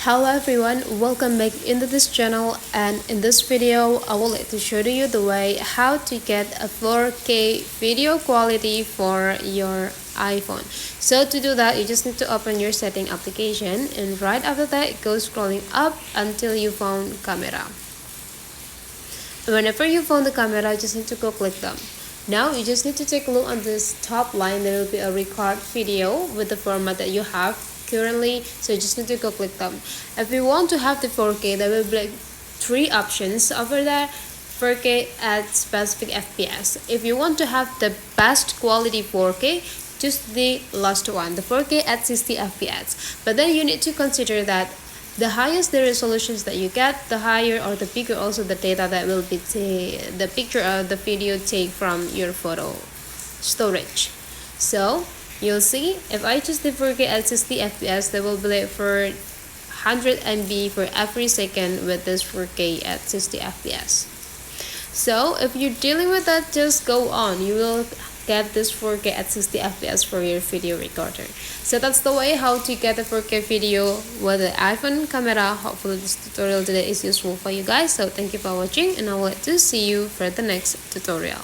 Hello everyone, welcome back into this channel, and in this video I would like to show you the way how to get a 4K video quality for your iPhone. So to do that, you just need to open your setting application, and right after that go scrolling up until you found camera. Whenever you found the camera, you just need to go click them. Now you just need to take a look on this top line. There will be a record video with the format that you have currently, so you just need to go click them. If you want to have the 4K, there will be like 3 options over there. 4K at specific FPS. If you want to have the best quality 4K, choose the last one, the 4K at 60 FPS. But then you need to consider that the highest the resolutions that you get, the higher or the bigger also the data that will be the picture of the video take from your photo storage. So you'll see if I choose the 4K at 60 FPS, there will be like for 100 MB for every second with this 4K at 60 FPS. So if you're dealing with that, just go on. You will get this 4K at 60 FPS for your video recorder. So that's the way how to get a 4K video with the iPhone camera. Hopefully this tutorial today is useful for you guys. So thank you for watching, and I would like to see you for the next tutorial.